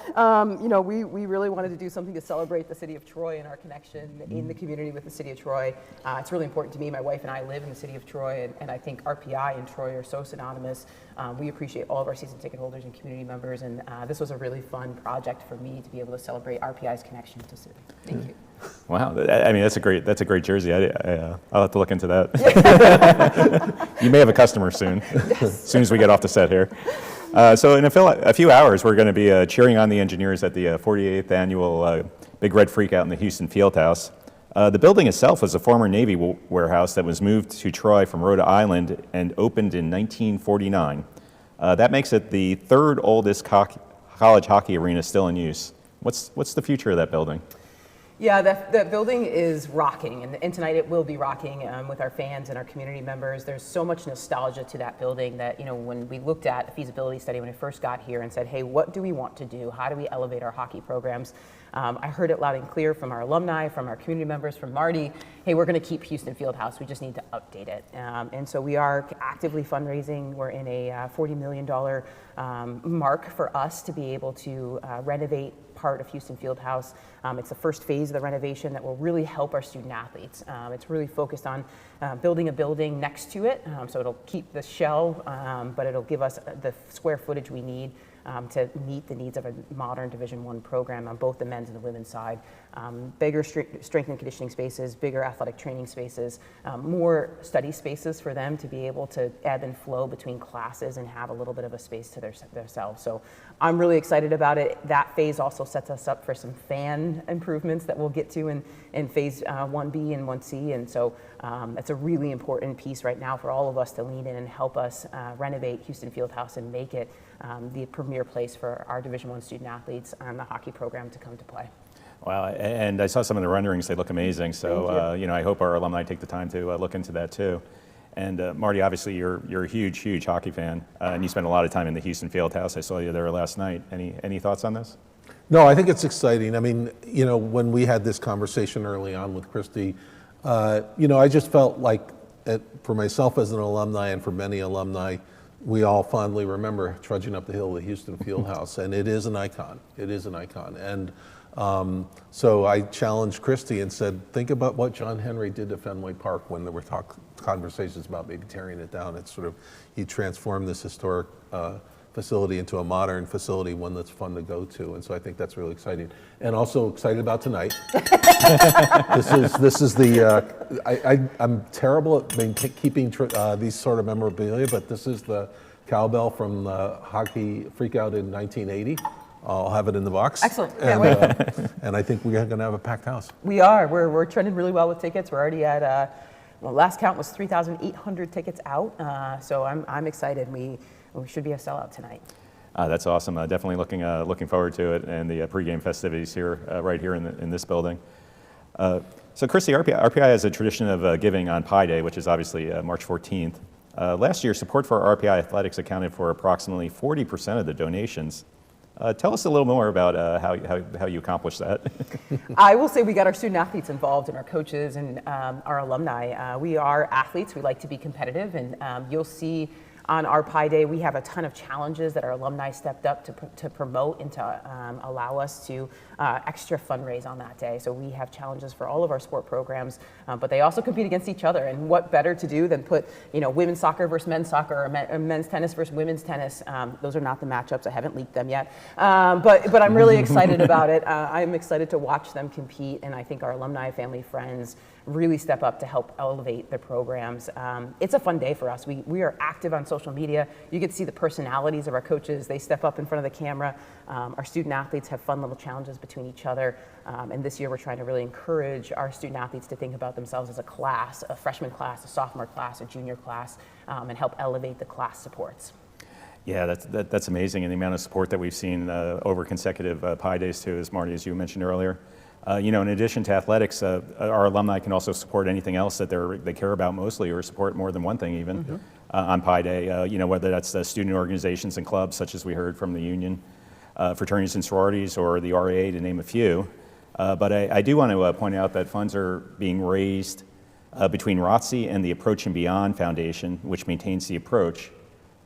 Speaker 6: we really wanted to do something to celebrate the city of Troy and our connection in the community with the city of Troy. It's really important to me. My wife and I live in the city of Troy, and I think RPI and Troy are so synonymous. We appreciate all of our season ticket holders and community members, and this was a really fun project for me to be able to celebrate RPI's connection to city. Thank you.
Speaker 3: Wow, I mean that's a great jersey. I'll have to look into that. You may have a customer soon,
Speaker 6: Yes.
Speaker 3: as soon as we get off the set here. So in a few hours, we're going to be cheering on the engineers at the 48th annual Big Red Freakout in the Houston Fieldhouse. The building itself was a former Navy warehouse that was moved to Troy from Rhode Island and opened in 1949. That makes it the third oldest college hockey arena still in use. What's the future of that building?
Speaker 6: Yeah, that building is rocking, and tonight it will be rocking with our fans and our community members. There's so much nostalgia to that building that, when we looked at the feasibility study when I first got here and said, hey, what do we want to do? How do we elevate our hockey programs? I heard it loud and clear from our alumni, from our community members, from Marty, hey, we're going to keep Houston Fieldhouse. We just need to update it. And so we are actively fundraising. We're in a $40 million mark for us to be able to renovate part of Houston Fieldhouse. It's the first phase of the renovation that will really help our student athletes. It's really focused on building a building next to it, so it'll keep the shell, but it'll give us the square footage we need to meet the needs of a modern Division I program on both the men's and the women's side. Bigger strength and conditioning spaces, bigger athletic training spaces, more study spaces for them to be able to ebb and flow between classes and have a little bit of a space to themselves. So I'm really excited about it. That phase also sets us up for some fan improvements that we'll get to in phase 1B and 1C. And so it's a really important piece right now for all of us to lean in and help us renovate Houston Fieldhouse and make it the premier place for our Division I student athletes and the hockey program to come to play.
Speaker 3: Wow, and I saw some of the renderings. They look amazing. So, I hope our alumni take the time to look into that too. And Marty, obviously you're a huge hockey fan, and you spend a lot of time in the Houston Fieldhouse. I saw you there last night. Any thoughts on this?
Speaker 2: No, I think it's exciting. I mean, when we had this conversation early on with Christy, I just felt like, for myself as an alumni and for many alumni, we all fondly remember trudging up the hill of the Houston Fieldhouse, and it is an icon. It is an icon. And so I challenged Christy and said, think about what John Henry did to Fenway Park when there were conversations about maybe tearing it down. It's he transformed this historic facility into a modern facility, one that's fun to go to. And so I think that's really exciting. And also excited about tonight. This is the, I'm terrible at keeping these sort of memorabilia, but this is the cowbell from the hockey freakout in 1980. I'll have it in the box.
Speaker 6: Excellent. Can't wait.
Speaker 2: And I think we're going to have a packed house.
Speaker 6: We are. We're trending really well with tickets. We're already at, last count was 3,800 tickets out. So I'm excited. We should be a sellout tonight.
Speaker 3: That's awesome. Definitely looking forward to it and the pregame festivities here, right here in this building. So, Christy, RPI has a tradition of giving on Pi Day, which is obviously March 14th. Last year, support for RPI athletics accounted for approximately 40% of the donations. Tell us a little more about how you accomplished that.
Speaker 6: I will say we got our student athletes involved and our coaches and our alumni. We are athletes. We like to be competitive, and you'll see on our Pi Day, we have a ton of challenges that our alumni stepped up to promote and to allow us to extra fundraise on that day. So we have challenges for all of our sport programs, but they also compete against each other. And what better to do than put, women's soccer versus men's soccer, or men's tennis versus women's tennis. Those are not the matchups. I haven't leaked them yet. But I'm really excited about it. I'm excited to watch them compete, and I think our alumni, family, friends really step up to help elevate the programs. It's a fun day for us. We are active on social social media. You get to see the personalities of our coaches. They step up in front of the camera. Our student athletes have fun little challenges between each other. And this year we're trying to really encourage our student athletes to think about themselves as a class, a freshman class, a sophomore class, a junior class, and help elevate the class supports.
Speaker 3: Yeah, that's amazing, and the amount of support that we've seen over consecutive Pi Days too, as Marty, as you mentioned earlier. In addition to athletics, our alumni can also support anything else that they care about mostly, or support more than one thing even on Pi Day. Whether that's the student organizations and clubs, such as we heard from the union, fraternities and sororities, or the RAA, to name a few. But I do want to point out that funds are being raised between ROTC and the Approach and Beyond Foundation, which maintains the Approach,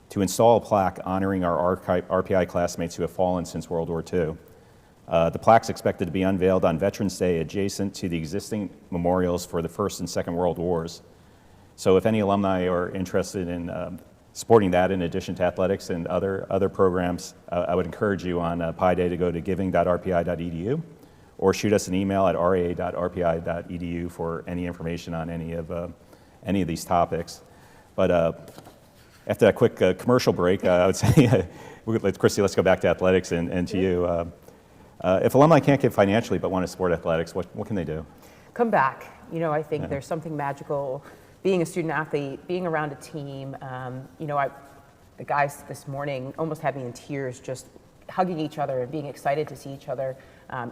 Speaker 3: to install a plaque honoring our RPI classmates who have fallen since World War II. The plaque's expected to be unveiled on Veterans Day adjacent to the existing memorials for the First and Second World Wars. So if any alumni are interested in supporting that in addition to athletics and other programs, I would encourage you on Pi Day to go to giving.rpi.edu or shoot us an email at raa.rpi.edu for any information on any of these topics. But after that quick commercial break, I would say, Christy, let's go back to athletics and to you. If alumni can't give financially but want to support athletics, what can they do?
Speaker 6: Come back. I think there's something magical being a student athlete, being around a team. The guys this morning almost had me in tears just hugging each other and being excited to see each other.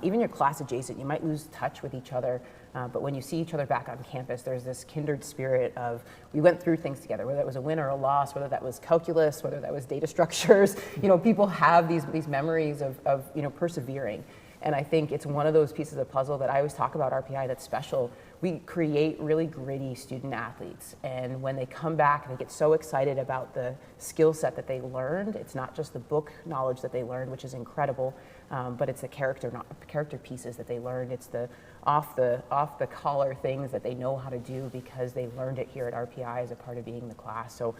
Speaker 6: Even your class adjacent, you might lose touch with each other, but when you see each other back on campus, there's this kindred spirit of we went through things together, whether it was a win or a loss, whether that was calculus, whether that was data structures. People have these memories of persevering. And I think it's one of those pieces of puzzle that I always talk about RPI that's special. We create really gritty student athletes, and when they come back, they get so excited about the skill set that they learned. It's not just the book knowledge that they learned, which is incredible, but it's the character pieces that they learned. It's the off the collar things that they know how to do because they learned it here at RPI as a part of being the class. So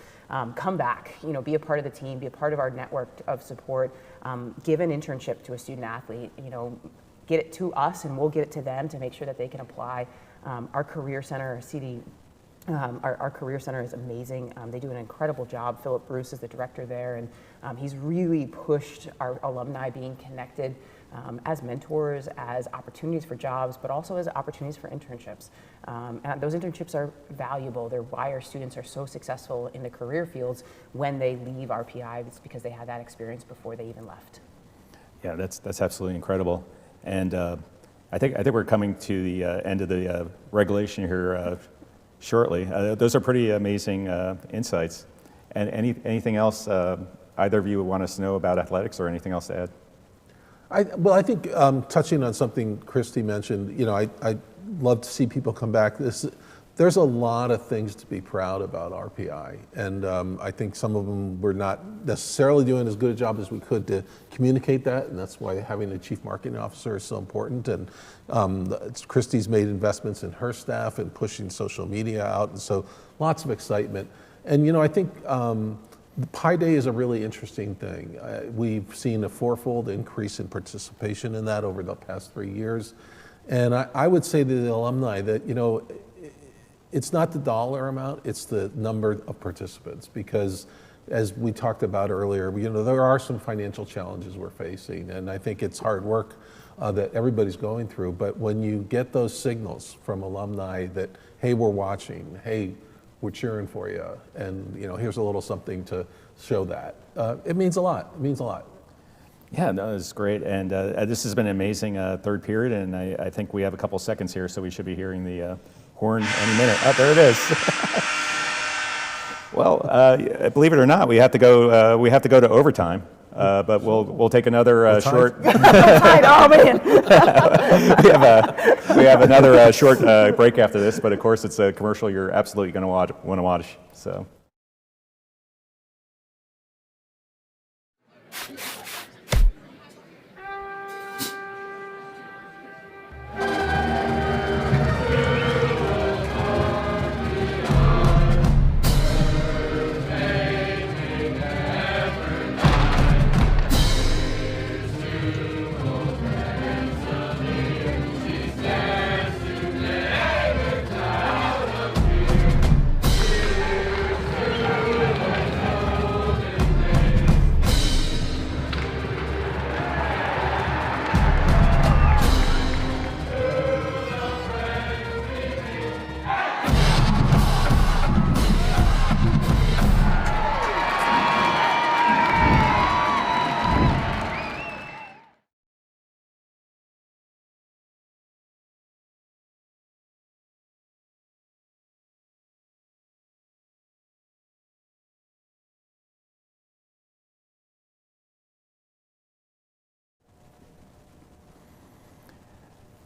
Speaker 6: come back, be a part of the team, be a part of our network of support, give an internship to a student athlete, get it to us and we'll get it to them to make sure that they can apply. Our Career Center, our Career Center is amazing. They do an incredible job. Philip Bruce is the director there, and he's really pushed our alumni being connected as mentors, as opportunities for jobs, but also as opportunities for internships. And those internships are valuable. They're why our students are so successful in the career fields when they leave RPI. It's because they had that experience before they even left.
Speaker 3: Yeah, that's absolutely incredible. And I think we're coming to the end of the regulation here shortly. Those are pretty amazing insights. And anything else either of you would want us to know about athletics, or anything else to add?
Speaker 2: I think touching on something Christy mentioned, I love to see people come back. There's a lot of things to be proud about RPI, and I think some of them we're not necessarily doing as good a job as we could to communicate that, and that's why having a chief marketing officer is so important. And Christy's made investments in her staff and pushing social media out, and so lots of excitement. And I think Pi Day is a really interesting thing. We've seen a fourfold increase in participation in that over the past 3 years, and I would say to the alumni that it's not the dollar amount, it's the number of participants, because as we talked about earlier, there are some financial challenges we're facing, and I think it's hard work that everybody's going through, but when you get those signals from alumni that, hey, we're watching, hey, we're cheering for you, and here's a little something to show that, it means a lot, it means a lot.
Speaker 3: Yeah, no, it's great, and this has been an amazing third period, and I think we have a couple seconds here, so we should be hearing the horn any minute. Oh, there it is. Well, believe it or not, we have to go. We have to go to overtime, but we'll take another short.
Speaker 6: Oh man!
Speaker 3: we have another short break after this, but of course it's a commercial you're absolutely going to want to watch. So.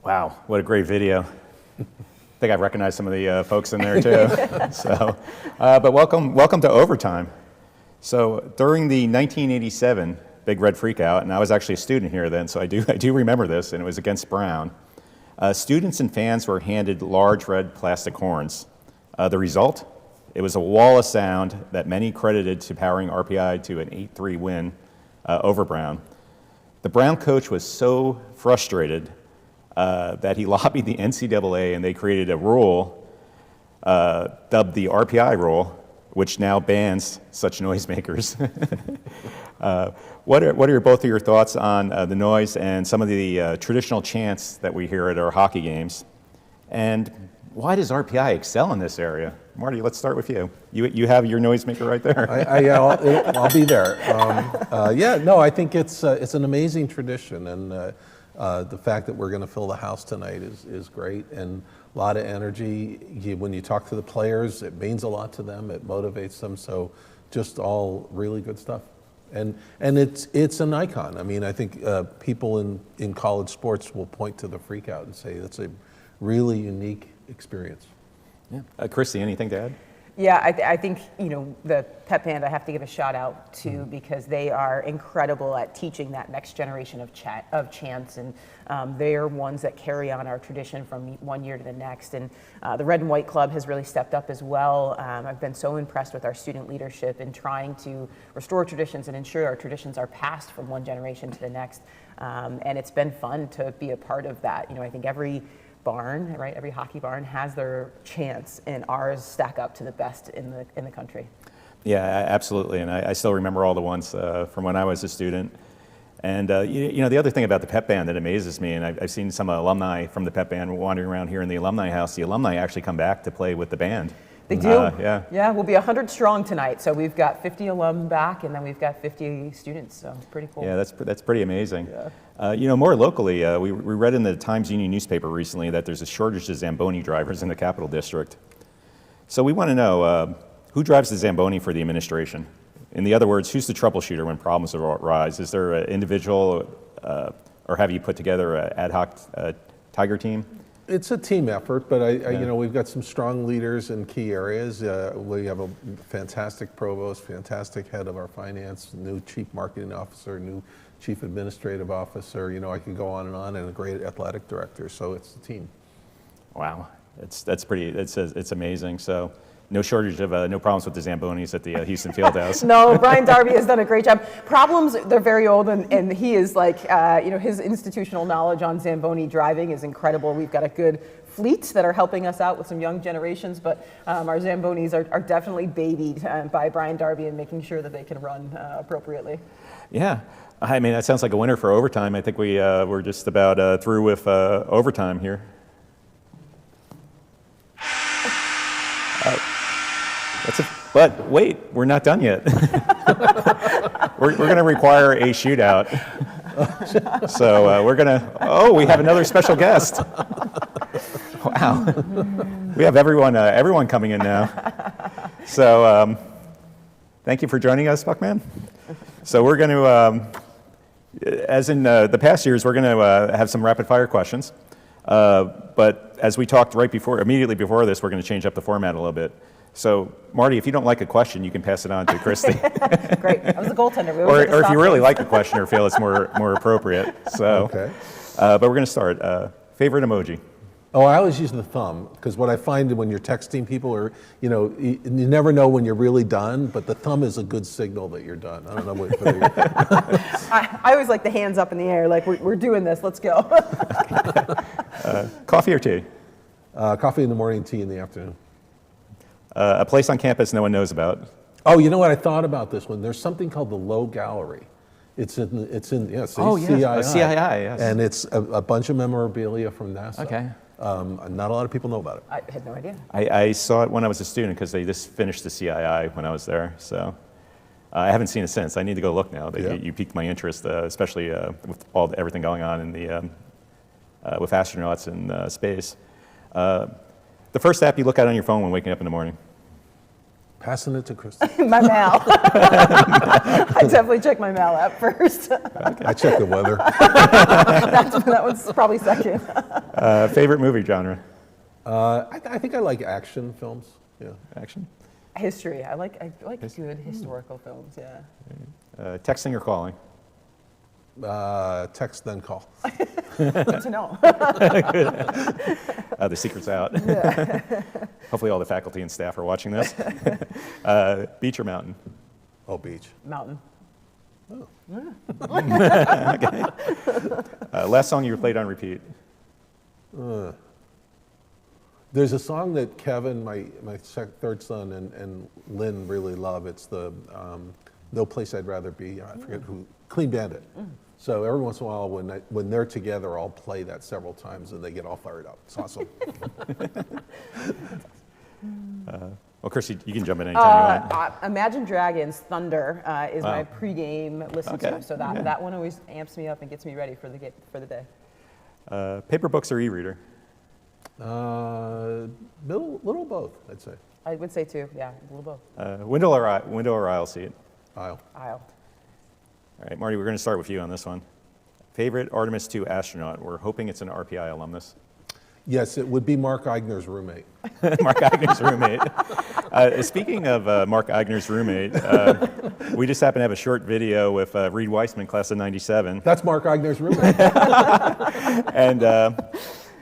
Speaker 3: Wow, what a great video. I think I recognize some of the folks in there too. So, but welcome to overtime. So during the 1987 Big Red Freakout, and I was actually a student here then, so I do remember this, and it was against Brown. Students and fans were handed large red plastic horns. The result? It was a wall of sound that many credited to powering RPI to an 8-3 win over Brown. The Brown coach was so frustrated that he lobbied the NCAA, and they created a rule dubbed the RPI rule, which now bans such noisemakers. What are both of your thoughts on the noise and some of the traditional chants that we hear at our hockey games? And why does RPI excel in this area? Marty, let's start with you. You have your noisemaker right there.
Speaker 2: I'll be there. I think it's an amazing tradition, and the fact that we're going to fill the house tonight is great, and a lot of energy. When you talk to the players, it means a lot to them. It motivates them. So, just all really good stuff. And it's an icon. I mean, I think people in college sports will point to the Freakout and say that's a really unique experience.
Speaker 3: Yeah. Christy, anything to add?
Speaker 6: Yeah, I think, the pep band I have to give a shout out to because they are incredible at teaching that next generation of chants, and they are ones that carry on our tradition from one year to the next. And the Red and White Club has really stepped up as well. I've been so impressed with our student leadership in trying to restore traditions and ensure our traditions are passed from one generation to the next. And it's been fun to be a part of that. I think every barn, right? Every hockey barn has their chants, and ours stack up to the best in the country.
Speaker 3: Yeah, absolutely. And I still remember all the ones from when I was a student. And the other thing about the pep band that amazes me, and I've seen some alumni from the pep band wandering around here in the alumni house. The alumni actually come back to play with the band.
Speaker 6: They do. Yeah, we'll be 100 strong tonight. So we've got 50 alum back, and then we've got 50 students. So it's pretty cool.
Speaker 3: Yeah, that's pretty amazing. Yeah. More locally, we read in the Times-Union newspaper recently that there's a shortage of Zamboni drivers in the Capital District. So we want to know who drives the Zamboni for the administration? In the other words, who's the troubleshooter when problems arise? Is there an individual, or have you put together an ad hoc Tiger team?
Speaker 2: It's a team effort, but we've got some strong leaders in key areas. We have a fantastic provost, fantastic head of our finance, new chief marketing officer, new chief administrative officer. I could go on, and a great athletic director. So it's a team.
Speaker 3: Wow, it's amazing. So. No shortage of no problems with the Zambonis at the Houston Fieldhouse.
Speaker 6: No, Brian Darby has done a great job. Problems, they're very old, and he is like, his institutional knowledge on Zamboni driving is incredible. We've got a good fleet that are helping us out with some young generations, but our Zambonis are definitely babied by Brian Darby and making sure that they can run appropriately.
Speaker 3: Yeah, I mean, that sounds like a winner for overtime. I think we're just about through with overtime here. But wait, we're not done yet. we're going to require a shootout. So we have another special guest. Wow. We have everyone coming in now. So thank you for joining us, Buckman. So we're going to, as in the past years, we're going to have some rapid fire questions. But as we talked immediately before this, we're going to change up the format a little bit. So, Marty, if you don't like a question, you can pass it on to Christy.
Speaker 6: Great. I was the goaltender.
Speaker 3: Or if you really like a question or feel it's more appropriate. So,
Speaker 2: okay.
Speaker 3: But we're going to start. Favorite emoji?
Speaker 2: Oh, I always use the thumb, because what I find when you're texting people, or you never know when you're really done, but the thumb is a good signal that you're done. I don't know what.
Speaker 6: I always like the hands up in the air, like we're doing this. Let's go.
Speaker 3: Coffee or tea?
Speaker 2: Coffee in the morning, tea in the afternoon.
Speaker 3: A place on campus no one knows about?
Speaker 2: Oh, you know what? I thought about this one. There's something called the Low Gallery. It's in CII.
Speaker 3: CII, yes.
Speaker 2: And it's a bunch of memorabilia from NASA.
Speaker 3: Okay.
Speaker 2: Not a lot of people know about it.
Speaker 6: I had no idea.
Speaker 3: I saw it when I was a student because they just finished the CII when I was there. So I haven't seen it since. I need to go look now. You piqued my interest, especially with everything going on in the with astronauts in space. The first app you look at on your phone when waking up in the morning?
Speaker 2: Passing it to Kristen.
Speaker 6: My mail. I definitely check my mail app first.
Speaker 2: I check the weather.
Speaker 6: That one's probably second.
Speaker 3: Favorite movie genre?
Speaker 2: I think I like action films. Yeah.
Speaker 3: Action?
Speaker 6: History. I like good historical films. Yeah.
Speaker 3: Texting or calling?
Speaker 2: Text then call.
Speaker 6: Good to know.
Speaker 3: The secret's out. Hopefully all the faculty and staff are watching this. Beach or mountain?
Speaker 2: Oh, beach.
Speaker 6: Mountain.
Speaker 3: Last song you played on repeat?
Speaker 2: There's a song that Kevin, my third son, and Lynn really love. It's the No Place I'd Rather Be. I forget who. Clean Bandit. So every once in a while, when they're together, I'll play that several times, and they get all fired up. It's awesome.
Speaker 3: Well, Chris, you can jump in anytime you want.
Speaker 6: Imagine Dragons Thunder is my pregame listen to. So that one always amps me up and gets me ready for the day.
Speaker 3: Paper books or e-reader?
Speaker 2: Little both, I'd say.
Speaker 6: I would say two. Yeah, a little both.
Speaker 3: Window or aisle seat?
Speaker 2: Aisle.
Speaker 6: Aisle.
Speaker 3: All right, Marty, we're going to start with you on this one. Favorite Artemis II astronaut? We're hoping it's an RPI alumnus.
Speaker 2: Yes, it would be Mark Eigner's roommate.
Speaker 3: Mark Eigner's roommate. Speaking of Mark Eigner's roommate, we just happen to have a short video with Reed Weissman, class of '97.
Speaker 2: That's Mark Eigner's roommate.
Speaker 3: And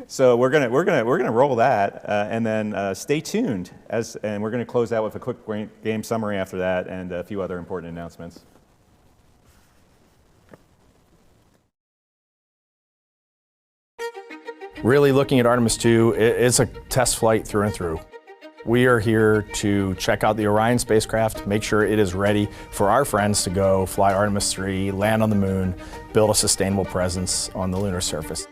Speaker 3: so we're gonna roll that, and then stay tuned and we're gonna close out with a quick game summary after that and a few other important announcements.
Speaker 7: Really looking at Artemis II, it's a test flight through and through. We are here to check out the Orion spacecraft, make sure it is ready for our friends to go fly Artemis 3, land on the moon, build a sustainable presence on the lunar surface.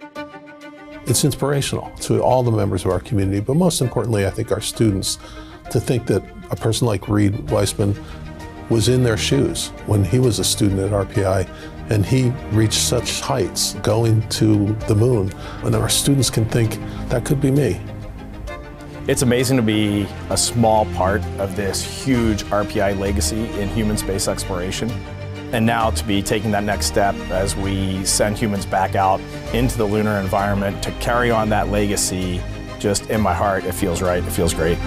Speaker 2: It's inspirational to all the members of our community, but most importantly, I think our students, to think that a person like Reed Weissman was in their shoes when he was a student at RPI, and he reached such heights going to the moon, and our students can think, that could be me.
Speaker 7: It's amazing to be a small part of this huge RPI legacy in human space exploration. And now to be taking that next step as we send humans back out into the lunar environment to carry on that legacy, just in my heart, it feels right, it feels great.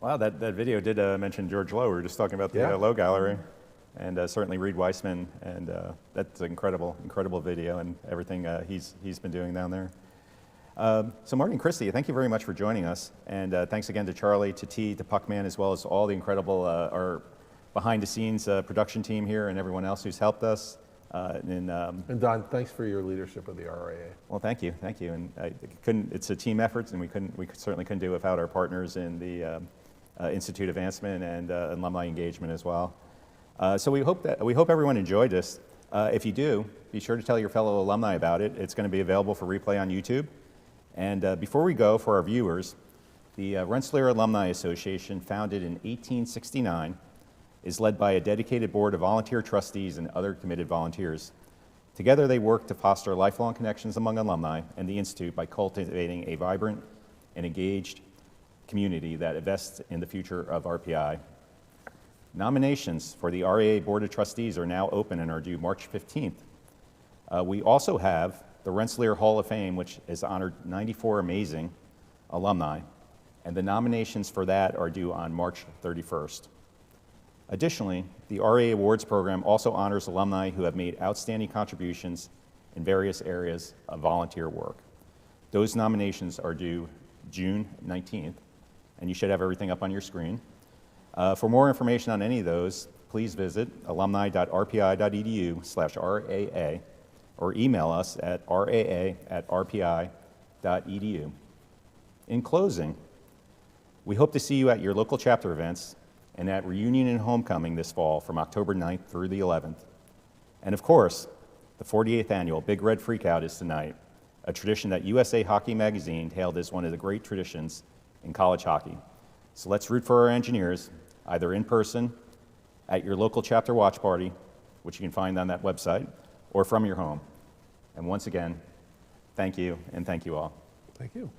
Speaker 3: Wow, that video did mention George Lowe. We were just talking about the Lowe Gallery, and certainly Reed Weissman, and that's an incredible video and everything he's been doing down there. So Marty and Christy, thank you very much for joining us, and thanks again to Charlie, to T, to Puckman, as well as all the incredible our behind-the-scenes production team here and everyone else who's helped us. And
Speaker 2: Don, thanks for your leadership of the RAA.
Speaker 3: Well, thank you, and it's a team effort, and we certainly couldn't do it without our partners in the Institute Advancement and alumni engagement as well. So we hope everyone enjoyed this. If you do, be sure to tell your fellow alumni about it. It's going to be available for replay on YouTube. And before we go, for our viewers, the Rensselaer Alumni Association, founded in 1869, is led by a dedicated board of volunteer trustees and other committed volunteers. Together, they work to foster lifelong connections among alumni and the Institute by cultivating a vibrant and engaged community that invests in the future of RPI. Nominations for the RAA Board of Trustees are now open and are due March 15th. We also have the Rensselaer Hall of Fame, which has honored 94 amazing alumni, and the nominations for that are due on March 31st. Additionally, the RAA Awards program also honors alumni who have made outstanding contributions in various areas of volunteer work. Those nominations are due June 19th, and you should have everything up on your screen. For more information on any of those, please visit alumni.rpi.edu/RAA or email us at raa@rpi.edu. In closing, we hope to see you at your local chapter events and at Reunion and Homecoming this fall from October 9th through the 11th. And of course, the 48th annual Big Red Freakout is tonight, a tradition that USA Hockey Magazine hailed as one of the great traditions in college hockey. So let's root for our engineers, either in person, at your local chapter watch party, which you can find on that website, or from your home. And once again, thank you, and thank you all.
Speaker 2: Thank you.